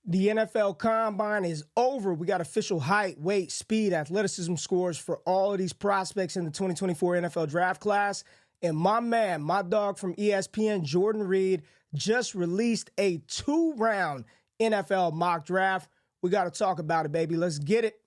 The NFL Combine is over. We got official height, weight, speed, athleticism scores for all of these prospects in the 2024 NFL Draft class. And my man, my dog from ESPN, Jordan Reid, just released a 2-round NFL mock draft. We got to talk about it, baby. Let's get it.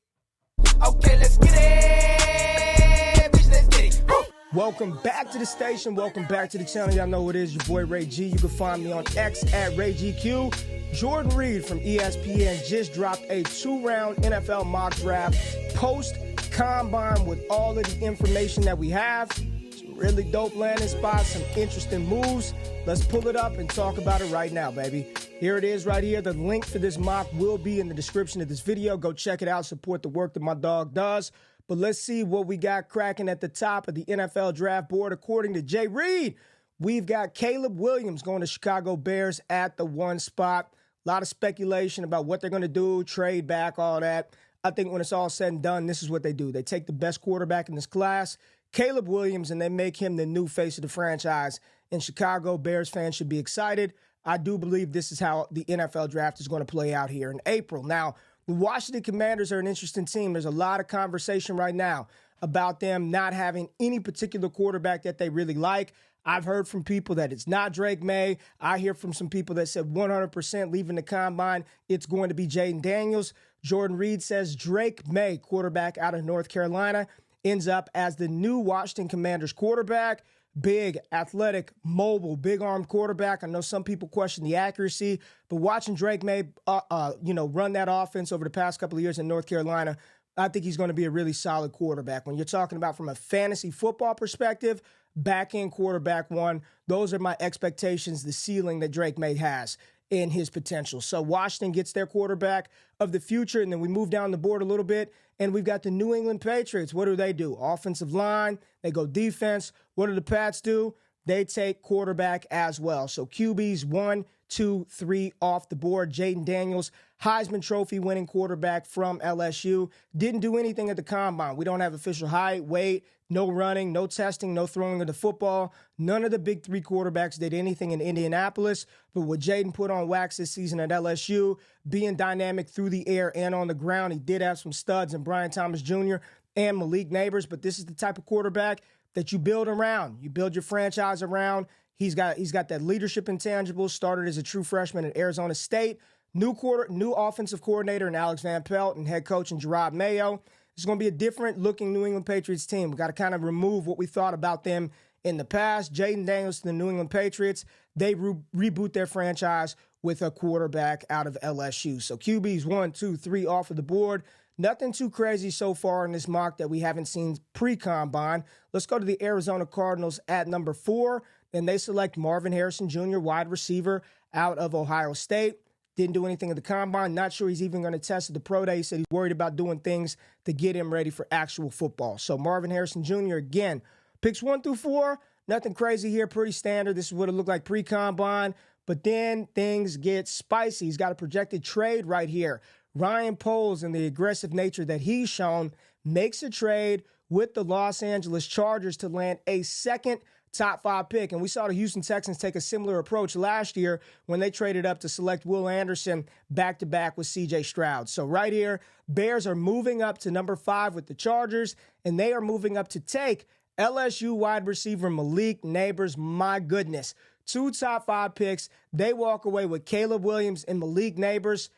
Okay, let's get it. Bitch, let's get it. Woo! Welcome back to the station. Welcome back to the channel. Y'all know what it is. Your boy, RayG. You can find me on X at RayGQue. Jordan Reid from ESPN just dropped a 2-round NFL mock draft post-combine with all of the information that we have. Some really dope landing spots, some interesting moves. Let's pull it up and talk about it right now, baby. Here it is right here. The link for this mock will be in the description of this video. Go check it out. Support the work that my dog does. But let's see what we got cracking at the top of the NFL draft board. According to Jay Reid, we've got Caleb Williams going to Chicago Bears at the 1 spot. A lot of speculation about what they're going to do, trade back, all that. I think when it's all said and done, this is what they do. They take the best quarterback in this class, Caleb Williams, and they make him the new face of the franchise. And Chicago Bears fans should be excited. I do believe this is how the NFL draft is going to play out here in April. Now, the Washington Commanders are an interesting team. There's a lot of conversation right now about them not having any particular quarterback that they really like. I've heard from people that it's not Drake Maye. I hear from some people that said 100% leaving the combine, it's going to be Jayden Daniels. Jordan Reid says Drake Maye, quarterback out of North Carolina, ends up as the new Washington Commanders quarterback. Big, athletic, mobile, big-armed quarterback. I know some people question the accuracy, but watching Drake Maye, run that offense over the past couple of years in North Carolina, I think he's going to be a really solid quarterback. When you're talking about from a fantasy football perspective, back-end quarterback one, those are my expectations, the ceiling that Drake Maye has in his potential. So Washington gets their quarterback of the future, and then we move down the board a little bit, and we've got the New England Patriots. What do? Offensive line. They go defense. What do the Pats do? They take quarterback as well. So QBs 1, 2, 3 off the board. Jayden Daniels, Heisman Trophy winning quarterback from LSU. Didn't do anything at the combine. We don't have official height, weight, no running, no testing, no throwing of the football. None of the big 3 quarterbacks did anything in Indianapolis. But what Jayden put on wax this season at LSU, being dynamic through the air and on the ground, he did have some studs in Brian Thomas Jr. and Malik Neighbors. But this is the type of quarterback that you build around. You build your franchise around. He's got that leadership intangibles. Started as a true freshman at Arizona State. New offensive coordinator in Alex Van Pelt and head coach in Gerard Mayo. It's going to be a different-looking New England Patriots team. We've got to kind of remove what we thought about them in the past. Jayden Daniels to the New England Patriots, they reboot their franchise with a quarterback out of LSU. So QBs 1, 2, 3 off of the board. Nothing too crazy so far in this mock that we haven't seen pre-combine. Let's go to the Arizona Cardinals at number 4. Then they select Marvin Harrison Jr., wide receiver out of Ohio State. Didn't do anything at the combine. Not sure he's even going to test at the pro day. He said he's worried about doing things to get him ready for actual football. So Marvin Harrison Jr., again, picks 1 through 4. Nothing crazy here. Pretty standard. This is what it looked like pre-combine. But then things get spicy. He's got a projected trade right here. Ryan Poles and the aggressive nature that he's shown makes a trade with the Los Angeles Chargers to land a second top 5 pick. And we saw the Houston Texans take a similar approach last year when they traded up to select Will Anderson back-to-back with C.J. Stroud. So right here, Bears are moving up to number 5 with the Chargers, and they are moving up to take LSU wide receiver Malik Neighbors. My goodness. 2 top 5 picks. They walk away with Caleb Williams and Malik Neighbors.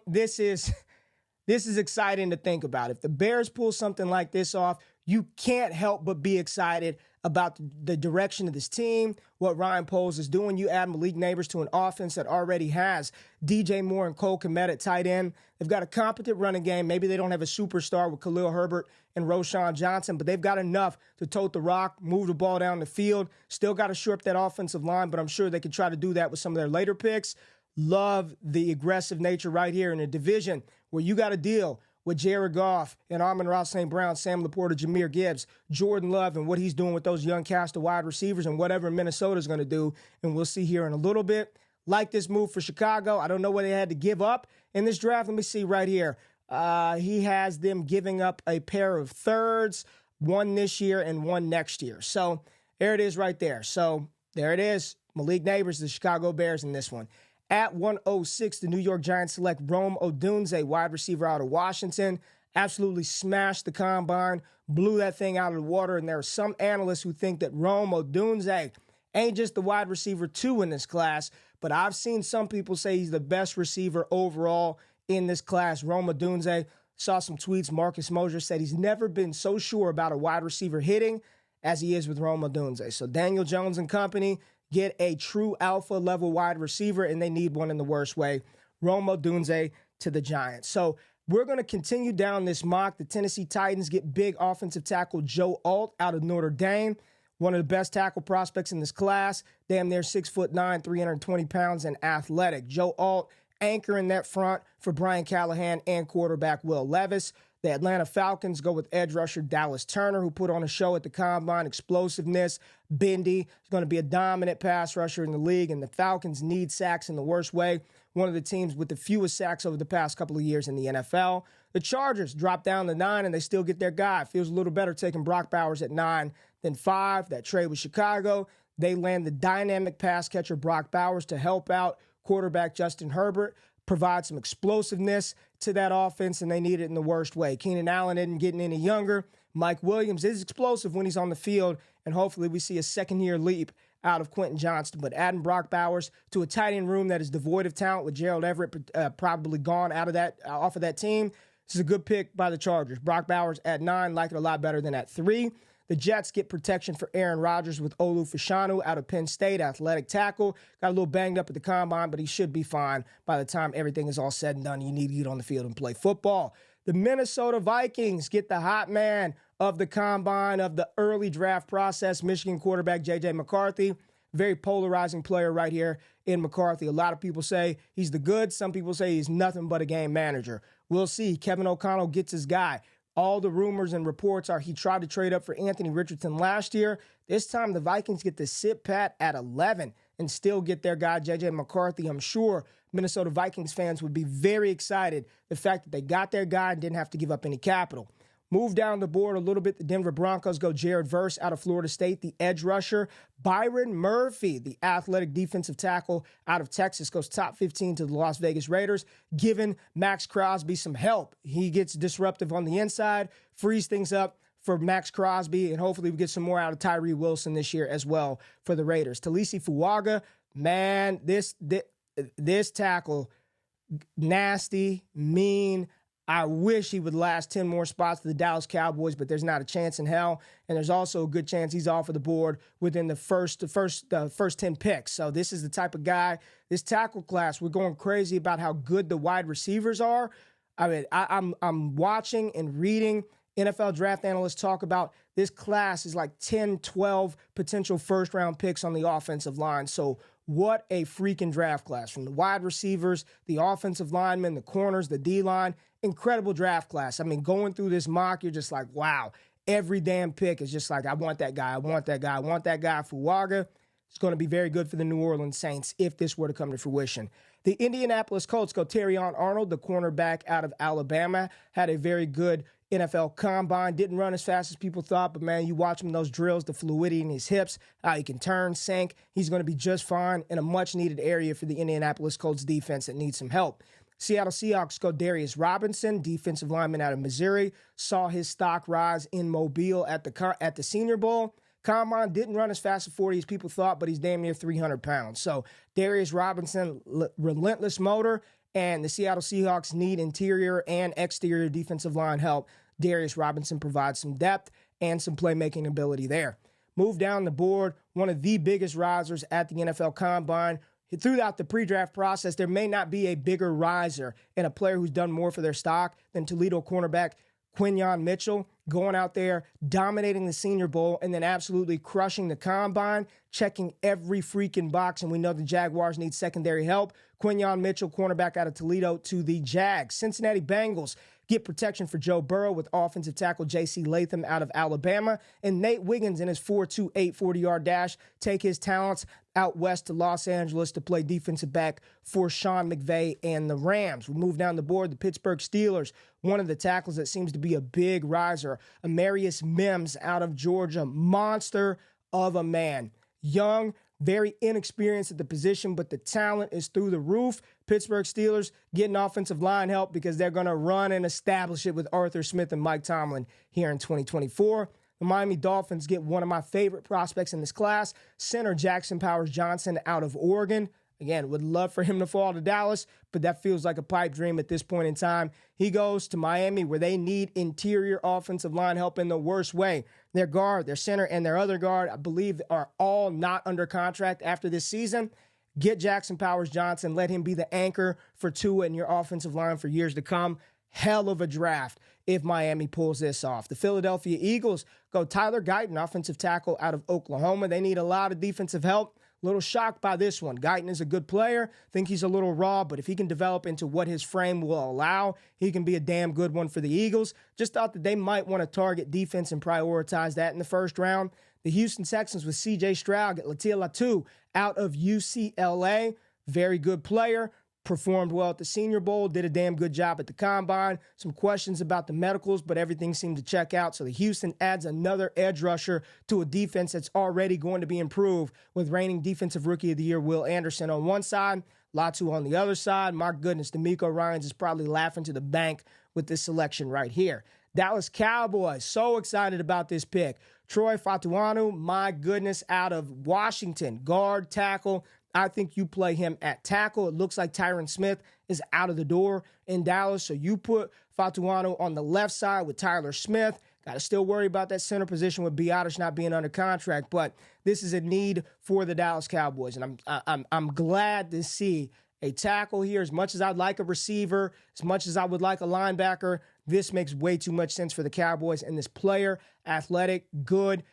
This is exciting to think about. If the Bears pull something like this off, you can't help but be excited about the direction of this team, what Ryan Poles is doing. You add Malik Neighbors to an offense that already has DJ Moore and Cole Kmet at tight end. They've got a competent running game. Maybe they don't have a superstar with Khalil Herbert and Roschon Johnson, but they've got enough to tote the rock, move the ball down the field. Still got to shore up that offensive line, but I'm sure they could try to do that with some of their later picks. Love the aggressive nature right here in a division where you got to deal with Jared Goff and Amon-Ra St. Brown, Sam Laporta, Jahmyr Gibbs, Jordan Love, and what he's doing with those young cast of wide receivers and whatever Minnesota's going to do. And we'll see here in a little bit. Like this move for Chicago. I don't know what they had to give up in this draft. Let me see right here. He has them giving up a pair of thirds, one this year and one next year. So there it is right there. So there it is. Malik Neighbors, the Chicago Bears in this one. At 106, the New York Giants select Rome Odunze, wide receiver out of Washington. Absolutely smashed the combine, blew that thing out of the water, and there are some analysts who think that Rome Odunze ain't just the wide receiver 2 in this class, but I've seen some people say he's the best receiver overall in this class. Rome Odunze, saw some tweets. Marcus Mosher said he's never been so sure about a wide receiver hitting as he is with Rome Odunze. So Daniel Jones and company get a true alpha level wide receiver, and they need one in the worst way. Rome Odunze to the Giants. So we're going to continue down this mock. The Tennessee Titans get big offensive tackle Joe Alt out of Notre Dame, one of the best tackle prospects in this class. Damn near 6'9", 320 pounds, and athletic. Joe Alt anchoring that front for Brian Callahan and quarterback Will Levis. The Atlanta Falcons go with edge rusher Dallas Turner, who put on a show at the combine. Explosiveness, bendy. He's going to be a dominant pass rusher in the league, and the Falcons need sacks in the worst way. One of the teams with the fewest sacks over the past couple of years in the NFL. The Chargers drop down to 9, and they still get their guy. Feels a little better taking Brock Bowers at 9 than 5. That trade with Chicago. They land the dynamic pass catcher Brock Bowers to help out quarterback Justin Herbert, provide some explosiveness to that offense, and they need it in the worst way. Keenan Allen isn't getting any younger. Mike Williams is explosive when he's on the field, and hopefully we see a second-year leap out of Quentin Johnston. But adding Brock Bowers to a tight end room that is devoid of talent, with Gerald Everett probably gone off of that team, this is a good pick by the Chargers. Brock Bowers at 9, like it a lot better than at 3. The Jets get protection for Aaron Rodgers with Olu Fashanu out of Penn State, athletic tackle. Got a little banged up at the combine, but he should be fine by the time everything is all said and done. You need to get on the field and play football. The Minnesota Vikings get the hot man of the combine, of the early draft process, Michigan quarterback J.J. McCarthy. Very polarizing player right here in McCarthy. A lot of people say he's the good. Some people say he's nothing but a game manager. We'll see. Kevin O'Connell gets his guy. All the rumors and reports are he tried to trade up for Anthony Richardson last year. This time the Vikings get to sit pat at 11 and still get their guy, J.J. McCarthy. I'm sure Minnesota Vikings fans would be very excited the fact that they got their guy and didn't have to give up any capital. Move down the board a little bit. The Denver Broncos go Jared Verse out of Florida State, the edge rusher. Byron Murphy, the athletic defensive tackle out of Texas, goes top 15 to the Las Vegas Raiders, giving Max Crosby some help. He gets disruptive on the inside, frees things up for Max Crosby, and hopefully we get some more out of Tyree Wilson this year as well for the Raiders. Talisi Fuaga, man, this tackle, nasty, mean. I wish he would last 10 more spots for the Dallas Cowboys, but there's not a chance in hell. And there's also a good chance he's off of the board within the first 10 picks. So this is the type of guy, this tackle class, we're going crazy about how good the wide receivers are. I mean, I'm watching and reading NFL draft analysts talk about this class is like 10, 12 potential first-round picks on the offensive line. So what a freaking draft class. From the wide receivers, the offensive linemen, the corners, the D-line. Incredible draft class. I mean, going through this mock, you're just like, wow. Every damn pick is just like, I want that guy. I want that guy. I want that guy. Fuaga is going to be very good for the New Orleans Saints if this were to come to fruition. The Indianapolis Colts go Terrion Arnold, the cornerback out of Alabama. Had a very good NFL combine. Didn't run as fast as people thought, but man, you watch him in those drills, the fluidity in his hips, how he can turn, sink. He's going to be just fine in a much-needed area for the Indianapolis Colts defense that needs some help. Seattle Seahawks go Darius Robinson, defensive lineman out of Missouri. Saw his stock rise in Mobile at the Senior Bowl. Combine didn't run as fast as 40 as people thought, but he's damn near 300 pounds. So Darius Robinson, relentless motor, and the Seattle Seahawks need interior and exterior defensive line help. Darius Robinson provides some depth and some playmaking ability there. Move down the board, one of the biggest risers at the NFL Combine. Throughout the pre-draft process, there may not be a bigger riser and a player who's done more for their stock than Toledo cornerback Quinyon Mitchell, going out there, dominating the Senior Bowl, and then absolutely crushing the Combine, checking every freaking box, and we know the Jaguars need secondary help. Quinyon Mitchell, cornerback out of Toledo, to the Jags. Cincinnati Bengals get protection for Joe Burrow with offensive tackle J.C. Latham out of Alabama. And Nate Wiggins in his 4.28 40-yard dash take his talents out west to Los Angeles to play defensive back for Sean McVay and the Rams. We move down the board, the Pittsburgh Steelers, one of the tackles that seems to be a big riser, Amarius Mims out of Georgia, monster of a man. Young, very inexperienced at the position, but the talent is through the roof. Pittsburgh Steelers getting offensive line help because they're going to run and establish it with Arthur Smith and Mike Tomlin here in 2024. The Miami Dolphins get one of my favorite prospects in this class, center Jackson Powers-Johnson out of Oregon. Again, would love for him to fall to Dallas, but that feels like a pipe dream at this point in time. He goes to Miami where they need interior offensive line help in the worst way. Their guard, their center, and their other guard, I believe, are all not under contract after this season. Get Jackson Powers-Johnson. Let him be the anchor for Tua in your offensive line for years to come. Hell of a draft if Miami pulls this off. The Philadelphia Eagles go Tyler Guyton, offensive tackle out of Oklahoma. They need a lot of defensive help. Little shocked by this one. Guyton is a good player. Think he's a little raw, but if he can develop into what his frame will allow, he can be a damn good one for the Eagles. Just thought that they might want to target defense and prioritize that in the first round. The Houston Texans with C.J. Stroud get Latia Latu out of UCLA. Very good player. Performed well at the Senior Bowl, did a damn good job at the Combine. Some questions about the medicals, but everything seemed to check out. So the Houston adds another edge rusher to a defense that's already going to be improved with reigning Defensive Rookie of the Year Will Anderson on one side, Latu on the other side. My goodness, D'Amico Ryans is probably laughing to the bank with this selection right here. Dallas Cowboys, so excited about this pick. Troy Fatuanu, my goodness, out of Washington, guard, tackle. I think you play him at tackle. It looks like Tyron Smith is out of the door in Dallas, so you put Fatuanu on the left side with Tyler Smith. Got to still worry about that center position with Biotish not being under contract, but this is a need for the Dallas Cowboys, and I'm glad to see a tackle here. As much as I'd like a receiver, as much as I would like a linebacker, this makes way too much sense for the Cowboys, and this player, athletic, good,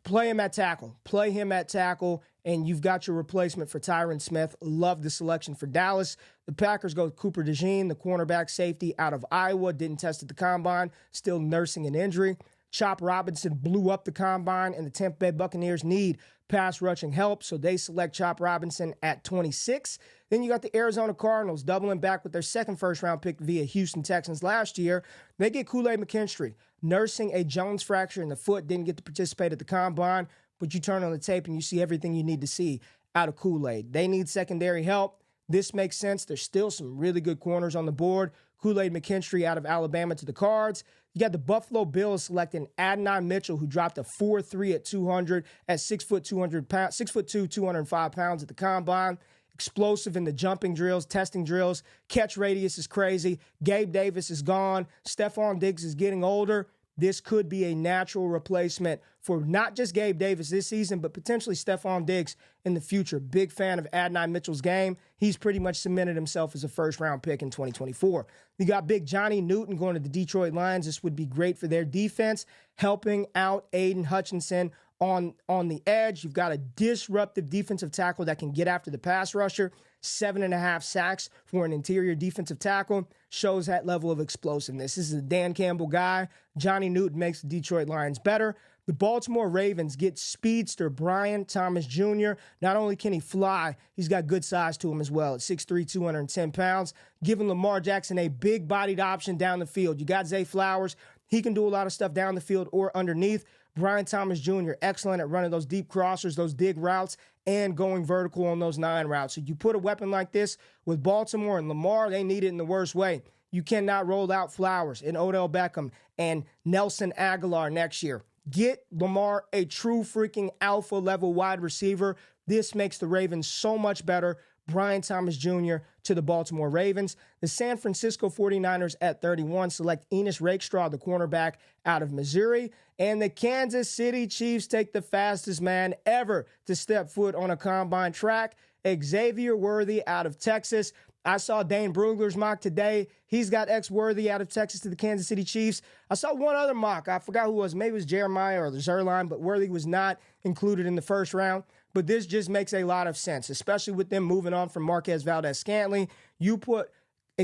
play him at tackle. Play him at tackle, and you've got your replacement for Tyron Smith. Love the selection for Dallas. The Packers go with Cooper DeJean, the cornerback safety out of Iowa. Didn't test at the Combine, still nursing an injury. Chop Robinson blew up the Combine, and the Tampa Bay Buccaneers need pass rushing help, so they select Chop Robinson at 26. Then you got the Arizona Cardinals doubling back with their second first-round pick via Houston Texans last year. They get Kool-Aid McKinstry, nursing a Jones fracture in the foot, didn't get to participate at the Combine, but you turn on the tape and you see everything you need to see out of Kool-Aid. They need secondary help. This makes sense. There's still some really good corners on the board. Kool-Aid McKinstry out of Alabama to the Cards. You got the Buffalo Bills selecting Adonai Mitchell, who dropped a 4.3 at 200 at 6'2", 205 pounds at the Combine. Explosive in the jumping drills, testing drills. Catch radius is crazy. Gabe Davis is gone. Stephon Diggs is getting older. This could be a natural replacement for not just Gabe Davis this season, but potentially Stephon Diggs in the future. Big fan of Adonai Mitchell's game. He's pretty much cemented himself as a first-round pick in 2024. You got big Johnny Newton going to the Detroit Lions. This would be great for their defense, helping out Aiden Hutchinson on the edge. You've got a disruptive defensive tackle that can get after the pass rusher. 7.5 sacks for an interior defensive tackle shows that level of explosiveness. This is a Dan Campbell guy. Johnny Newton makes the Detroit Lions better. The Baltimore Ravens get speedster Brian Thomas Jr. Not only can he fly, he's got good size to him as well at 6'3", 210 pounds, giving Lamar Jackson a big-bodied option down the field. You got Zay Flowers. He can do a lot of stuff down the field or underneath. Brian Thomas Jr., excellent at running those deep crossers, those dig routes, and going vertical on those 9 routes. So you put a weapon like this with Baltimore and Lamar, they need it in the worst way. You cannot roll out Flowers and Odell Beckham and Nelson Aguilar next year. Get Lamar a true freaking alpha-level wide receiver. This makes the Ravens so much better. Brian Thomas Jr. to the Baltimore Ravens. The San Francisco 49ers at 31 select Enos Rakestraw, the cornerback out of Missouri. And the Kansas City Chiefs take the fastest man ever to step foot on a combine track, Xavier Worthy out of Texas. I saw Dane Brugler's mock today. He's got Worthy out of Texas to the Kansas City Chiefs. I saw one other mock. I forgot who it was. Maybe it was Jeremiah or the Zerline, but Worthy was not included in the first round. But this just makes a lot of sense, especially with them moving on from Marquez Valdez-Scantling. You put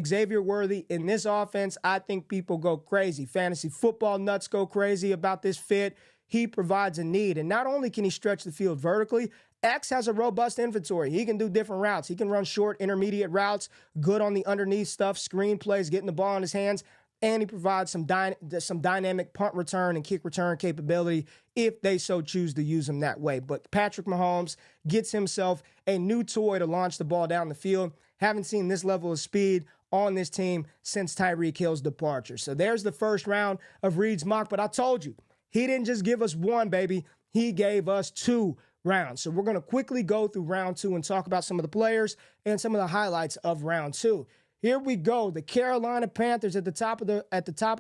Xavier Worthy in this offense, I think people go crazy. Fantasy football nuts go crazy about this fit. He provides a need. And not only can he stretch the field vertically, X has a robust inventory. He can do different routes. He can run short, intermediate routes, good on the underneath stuff, screen plays, getting the ball in his hands. and he provides some dynamic punt return and kick return capability if they so choose to use him that way. But Patrick Mahomes gets himself a new toy to launch the ball down the field. Haven't seen this level of speed on this team since Tyreek Hill's departure. So there's the first round of Reid's mock. But I told you, he didn't just give us one, baby. He gave us 2 rounds. So we're going to quickly go through round 2 and talk about some of the players and some of the highlights of round 2. Here we go. The Carolina Panthers at the top of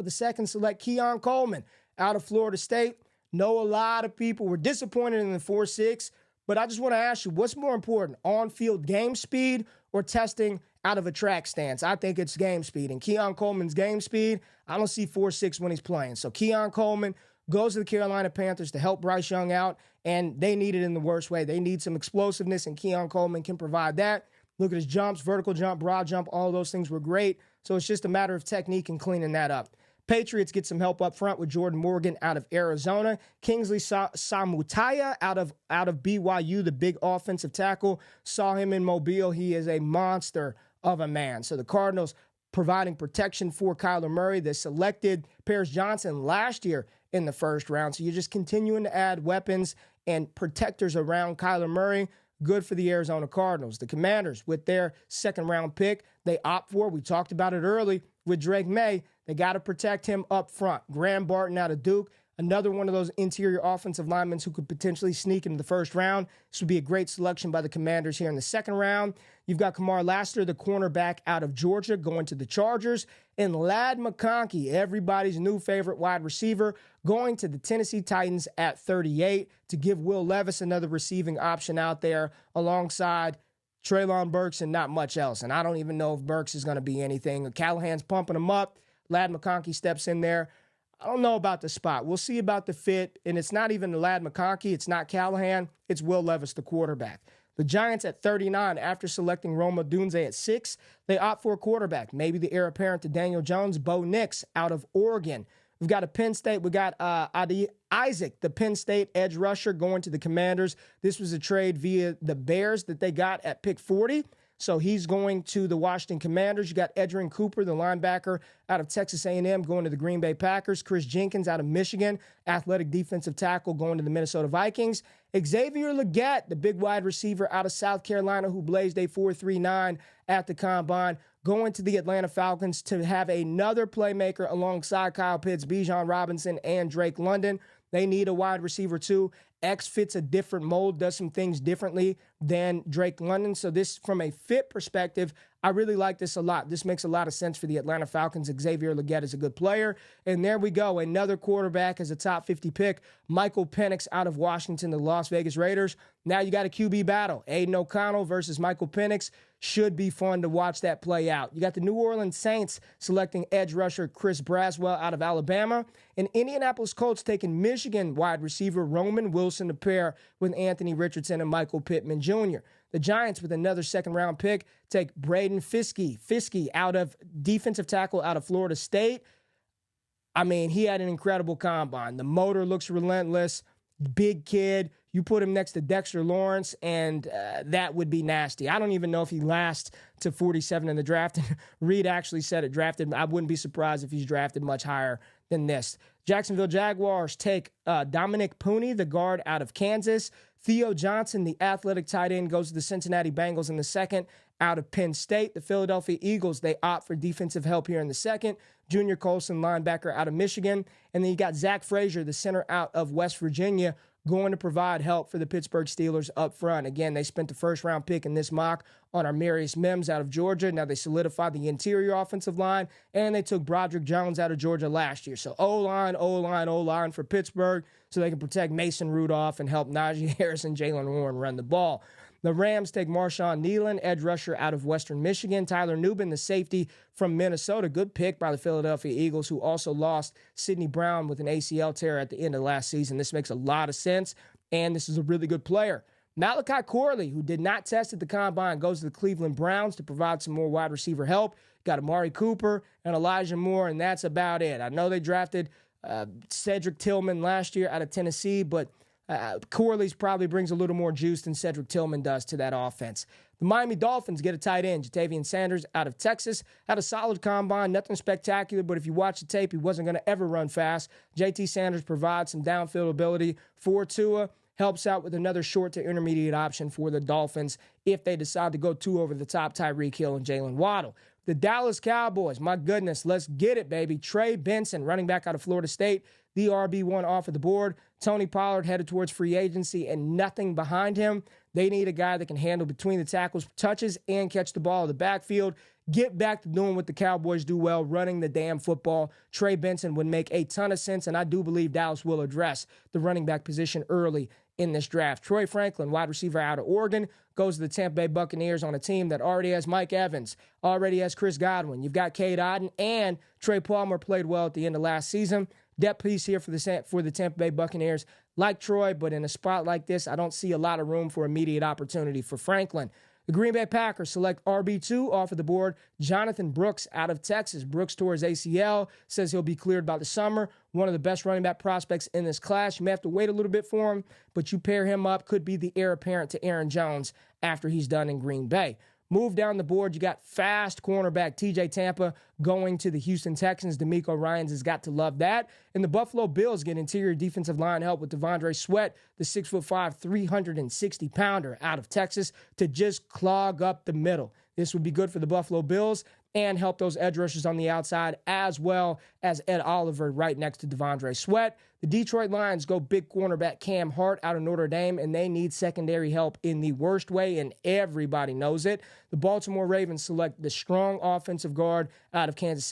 the second select Keon Coleman out of Florida State. Know a lot of people were disappointed in the 4.6, but I just want to ask you, what's more important, on-field game speed or testing out of a track stance? I think it's game speed. And Keon Coleman's game speed, I don't see 4.6 when he's playing. So Keon Coleman goes to the Carolina Panthers to help Bryce Young out, and they need it in the worst way. They need some explosiveness, and Keon Coleman can provide that. Look at his jumps, vertical jump, broad jump, all those things were great. So it's just a matter of technique and cleaning that up. Patriots get some help up front with Jordan Morgan out of Arizona. Kingsley Samutaya out of BYU, the big offensive tackle. Saw him in Mobile. He is a monster of a man. So the Cardinals providing protection for Kyler Murray. They selected Paris Johnson last year in the first round. So you're just continuing to add weapons and protectors around Kyler Murray. Good for the Arizona Cardinals. The Commanders, with their second-round pick, they opt for, we talked about it early, with Drake Maye, they got to protect him up front. Graham Barton out of Duke, another one of those interior offensive linemen who could potentially sneak into the first round. This would be a great selection by the Commanders here in the second round. You've got Kamar Lassiter, the cornerback out of Georgia, going to the Chargers. And Ladd McConkey, everybody's new favorite wide receiver, going to the Tennessee Titans at 38 to give Will Levis another receiving option out there alongside Treylon Burks and not much else. And I don't even know if Burks is going to be anything. Callahan's pumping him up. Ladd McConkey steps in there. I don't know about the spot. We'll see about the fit. And it's not even Ladd McConkey. It's not Callahan. It's Will Levis, the quarterback. The Giants at 39, after selecting Rome Odunze at 6, they opt for a quarterback. Maybe the heir apparent to Daniel Jones, Bo Nix out of Oregon. We've got a Penn State. We got Adi Isaac, the Penn State edge rusher, going to the Commanders. This was a trade via the Bears that they got at pick 40. So he's going to the Washington Commanders. You got Edgerrin Cooper, the linebacker out of Texas A&M, going to the Green Bay Packers. Chris Jenkins out of Michigan, athletic defensive tackle, going to the Minnesota Vikings. Xavier Legette, the big wide receiver out of South Carolina who blazed a 4.39 at the Combine, going to the Atlanta Falcons to have another playmaker alongside Kyle Pitts, Bijan Robinson, and Drake London. They need a wide receiver too. X fits a different mold, does some things differently than Drake London. So this, from a fit perspective, I really like this a lot. This makes a lot of sense for the Atlanta Falcons. Xavier Legette is a good player. And there we go. Another quarterback as a top 50 pick. Michael Penix out of Washington, the Las Vegas Raiders. Now you got a QB battle. Aiden O'Connell versus Michael Penix. Should be fun to watch that play out. You got the New Orleans Saints selecting edge rusher Chris Braswell out of Alabama. And Indianapolis Colts taking Michigan wide receiver Roman Wilson to pair with Anthony Richardson and Michael Pittman Jr. The Giants, with another second-round pick, take Braden Fiske out of defensive tackle out of Florida State. I mean, he had an incredible combine. The motor looks relentless. Big kid. You put him next to Dexter Lawrence, and that would be nasty. I don't even know if he lasts to 47 in the draft. Reid actually said it drafted. I wouldn't be surprised if he's drafted much higher than this. Jacksonville Jaguars take Dominic Pooney, the guard out of Kansas. Theo Johnson, the athletic tight end, goes to the Cincinnati Bengals in the second out of Penn State. The Philadelphia Eagles, they opt for defensive help here in the second. Junior Colson, linebacker out of Michigan. And then you got Zack Frazier, the center out of West Virginia, going to provide help for the Pittsburgh Steelers up front. Again, they spent the first-round pick in this mock on Armarius Mims out of Georgia. Now they solidified the interior offensive line, and they took Broderick Jones out of Georgia last year. So O-line for Pittsburgh, so they can protect Mason Rudolph and help Najee Harris and Jalen Warren run the ball. The Rams take Marshawn Nealon, edge rusher out of Western Michigan. Tyler Nubin, the safety from Minnesota. Good pick by the Philadelphia Eagles, who also lost Sidney Brown with an ACL tear at the end of last season. This makes a lot of sense, and this is a really good player. Malachi Corley, who did not test at the Combine, goes to the Cleveland Browns to provide some more wide receiver help. Got Amari Cooper and Elijah Moore, and that's about it. I know they drafted Cedric Tillman last year out of Tennessee, but Corley's probably brings a little more juice than Cedric Tillman does to that offense. The Miami Dolphins get a tight end, Ja'Tavion Sanders out of Texas. Had a solid combine, nothing spectacular, but if you watch the tape, he wasn't going to ever run fast. JT Sanders provides some downfield ability for Tua. Helps out with another short to intermediate option for the Dolphins if they decide to go two over the top, Tyreek Hill and Jalen Waddle. The Dallas Cowboys, my goodness, let's get it, baby. Trey Benson, running back out of Florida State, the RB1 off of the board. Tony Pollard headed towards free agency and nothing behind him. They need a guy that can handle between the tackles, touches, and catch the ball in the backfield. Get back to doing what the Cowboys do well, running the damn football. Trey Benson would make a ton of sense, and I do believe Dallas will address the running back position early in this draft. Troy Franklin, wide receiver out of Oregon, goes to the Tampa Bay Buccaneers on a team that already has Mike Evans, already has Chris Godwin. You've got Cade Otton, and Trey Palmer played well at the end of last season. Depth piece here for the Tampa Bay Buccaneers. Like Troy, but in a spot like this, I don't see a lot of room for immediate opportunity for Franklin. The Green Bay Packers select RB2 off of the board, Jonathan Brooks out of Texas. Brooks tore his ACL, says he'll be cleared by the summer. One of the best running back prospects in this class. You may have to wait a little bit for him, but you pair him up, could be the heir apparent to Aaron Jones after he's done in Green Bay. Move down the board, you got fast cornerback TJ Tampa going to the Houston Texans. DeMeco Ryans has got to love that. And the Buffalo Bills get interior defensive line help with Devondre Sweat, the 6'5", 360-pounder out of Texas, to just clog up the middle. This would be good for the Buffalo Bills and help those edge rushers on the outside, as well as Ed Oliver right next to Devondre Sweat. The Detroit Lions go big cornerback Cam Hart out of Notre Dame, and they need secondary help in the worst way, and everybody knows it. The Baltimore Ravens select the strong offensive guard out of Kansas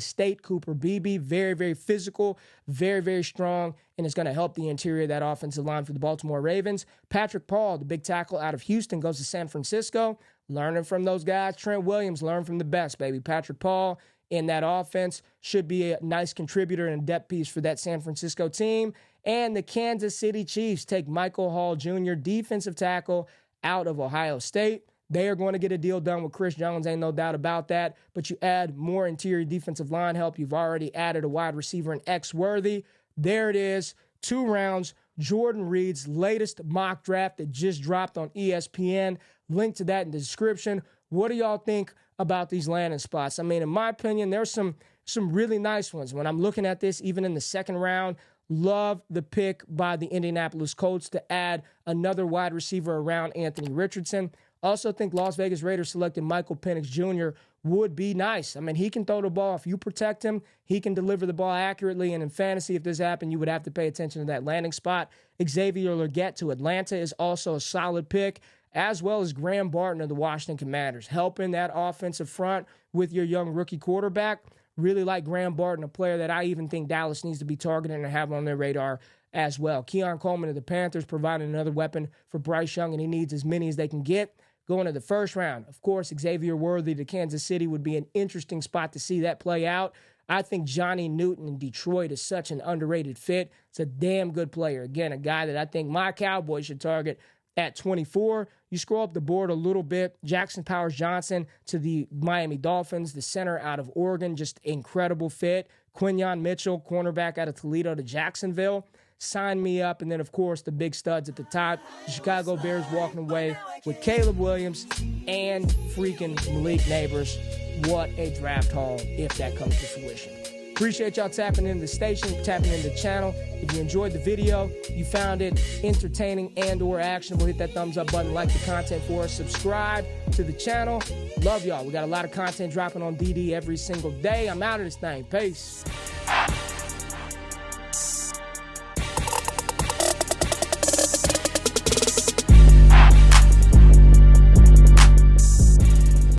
State, Cooper Beebe. Very, very physical, very, very strong, and it's going to help the interior of that offensive line for the Baltimore Ravens. Patrick Paul, the big tackle out of Houston, goes to San Francisco. Learning from those guys. Trent Williams, learn from the best, baby. Patrick Paul in that offense should be a nice contributor and a depth piece for that San Francisco team. And the Kansas City Chiefs take Michael Hall Jr., defensive tackle out of Ohio State. They are going to get a deal done with Chris Jones, ain't no doubt about that. But you add more interior defensive line help. You've already added a wide receiver in X-Worthy. There it is, 2 rounds. Jordan Reid's latest mock draft that just dropped on ESPN. Link to that in the description. What do y'all think about these landing spots? I mean, in my opinion, there's some really nice ones. When I'm looking at this, even in the second round, love the pick by the Indianapolis Colts to add another wide receiver around Anthony Richardson. Also think Las Vegas Raiders selected Michael Penix Jr. would be nice. I mean, he can throw the ball. If you protect him, he can deliver the ball accurately. And in fantasy, if this happened, you would have to pay attention to that landing spot. Xavier Legette to Atlanta is also a solid pick, as well as Graham Barton of the Washington Commanders, helping that offensive front with your young rookie quarterback. Really like Graham Barton, a player that I even think Dallas needs to be targeting and have on their radar as well. Keon Coleman of the Panthers providing another weapon for Bryce Young, and he needs as many as they can get. Going to the first round, of course, Xavier Worthy to Kansas City would be an interesting spot to see that play out. I think Johnny Newton in Detroit is such an underrated fit. It's a damn good player. Again, a guy that I think my Cowboys should target at 24. You scroll up the board a little bit. Jackson Powers Johnson to the Miami Dolphins, the center out of Oregon, just incredible fit. Quinyon Mitchell, cornerback out of Toledo to Jacksonville. Sign me up. And then, of course, the big studs at the top. The Chicago Bears walking away with Caleb Williams and freaking Malik Neighbors. What a draft haul if that comes to fruition. Appreciate y'all tapping into the station, tapping into the channel. If you enjoyed the video, you found it entertaining and or actionable, hit that thumbs up button, like the content for us, subscribe to the channel. Love y'all. We got a lot of content dropping on DD every single day. I'm out of this thing. Peace.